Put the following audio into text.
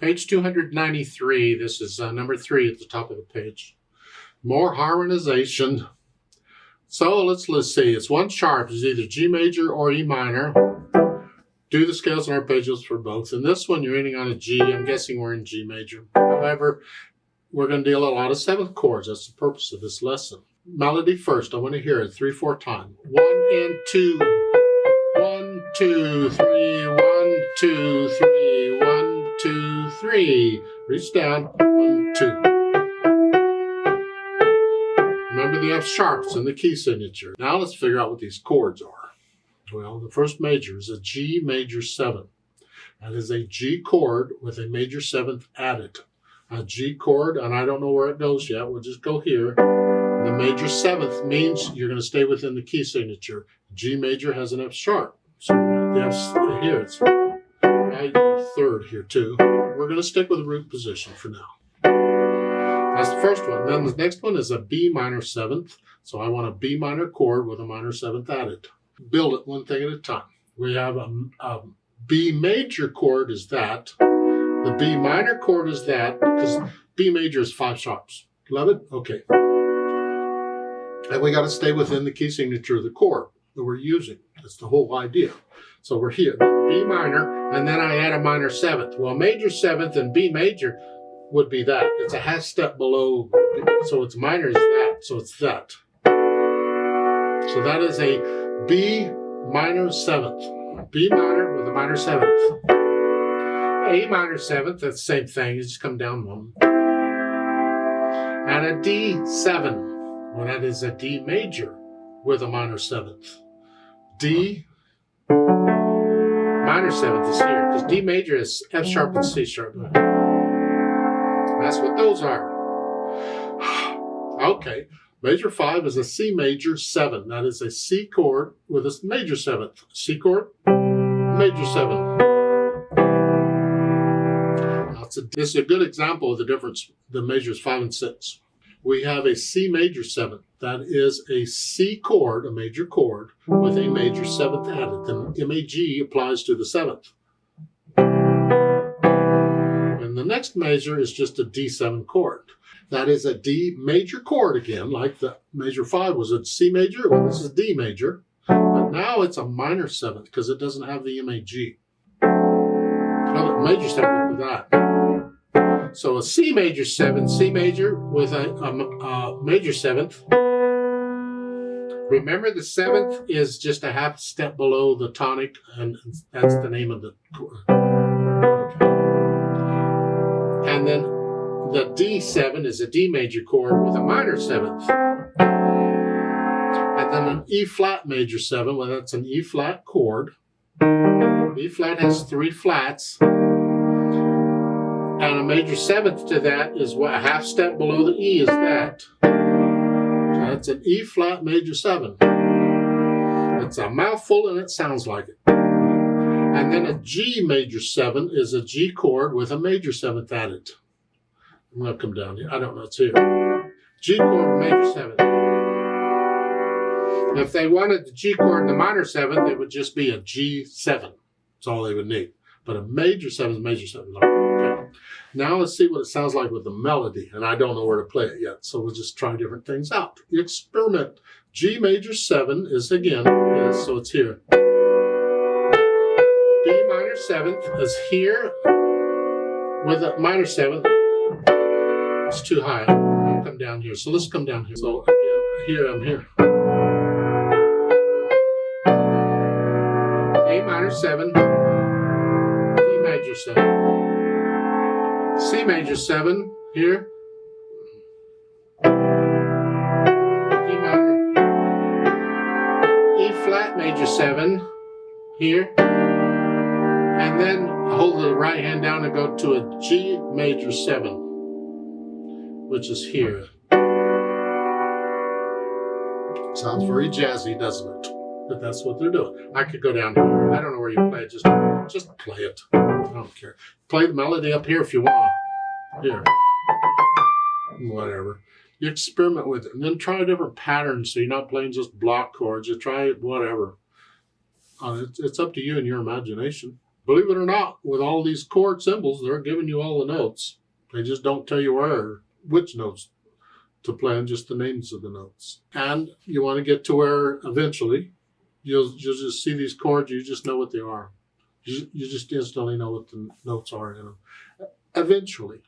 Page 293. This is number 3 at the top of the page. More harmonization. So let's see. It's one sharp. It's either G major or E minor. Do the scales and arpeggios for both. In this one, you're ending on a G. I'm guessing we're in G major. However, we're going to deal a lot of 7th chords. That's the purpose of this lesson. Melody first. I want to hear it 3-4 times. 1 and 2. 1, 2, 3. 1, 2, 3. 1, 2, 3. Reach down. 1, 2. Remember the F sharps in the key signature. Now let's figure out what these chords are. Well, the first major is a G major 7. That is a G chord with a major 7th added. A G chord, and I don't know where it goes yet. We'll just go here. The major 7th means you're going to stay within the key signature. G major has an F sharp. So the F's here, it's third here too. We're going to stick with the root position for now. That's the first one. Then the next one is a B minor 7th. So I want a B minor chord with a minor 7th added. Build it one thing at a time. We have a B major chord is that. The B minor chord is that, because B major is 5 sharps. Love it? Okay. And we got to stay within the key signature of the chord that we're using. That's the whole idea. So we're here, B minor, and then I add a minor 7th. Well, major 7th and B major would be that. It's a half step below, so it's minor is that, so it's that. So that is a B minor 7th. B minor with a minor 7th. A minor 7th, that's the same thing, you just come down one. And a D7. Well, that is a D major with a minor 7th. D minor 7th is here, because D major is F sharp and C sharp. That's what those are. Okay, major 5 is a C major 7. That is a C chord with a major 7th. C chord, major 7. This is a good example of the difference, the majors 5 and 6. We have a C major 7th. That is a C chord, a major chord, with a major 7th added. The MAG applies to the 7th. And the next major is just a D7 chord. That is a D major chord again, like the major 5 was a C major. Well, this is D major. But now it's a minor 7th because it doesn't have the MAG. Well, major 7th with that. So a C major 7, C major with a major 7th. Remember the 7th is just a half step below the tonic, and that's the name of the chord. Okay. And then the D7 is a D major chord with a minor 7th. And then an E flat major 7, well, that's an E flat chord. E flat has 3 flats. And a major 7th to that is what a half step below the E is that. So that's an E flat major 7. It's a mouthful and it sounds like it. And then a G major 7 is a G chord with a major 7th added. I'm going to come down here. I don't know, it's here. G chord, major 7th. If they wanted the G chord and the minor 7th, it would just be a G7. That's all they would need. But a major 7 is a major 7. Okay. Now let's see what it sounds like with the melody. And I don't know where to play it yet. So we'll just try different things out. The experiment. G major 7 is again, so it's here. B minor 7th is here with a minor 7th. It's too high. I'll come down here. So let's come down here. So again, here I'm here. A minor 7. D major 7. C major 7 here. D minor. E flat major 7 here. And then hold the right hand down and go to a G major 7, which is here. Sounds very jazzy, doesn't it? But that's what they're doing. I could go down here. I don't know where you play it. Just play it. I don't care. Play the melody up here if you want. Here. Whatever. You experiment with it. And then try different patterns so you're not playing just block chords. You try whatever. It's up to you and your imagination. Believe it or not, with all these chord symbols, they're giving you all the notes. They just don't tell you which notes to play, and just the names of the notes. And you want to get to where eventually you'll just see these chords, you just know what they are. You just instantly know what the notes are in them. Eventually.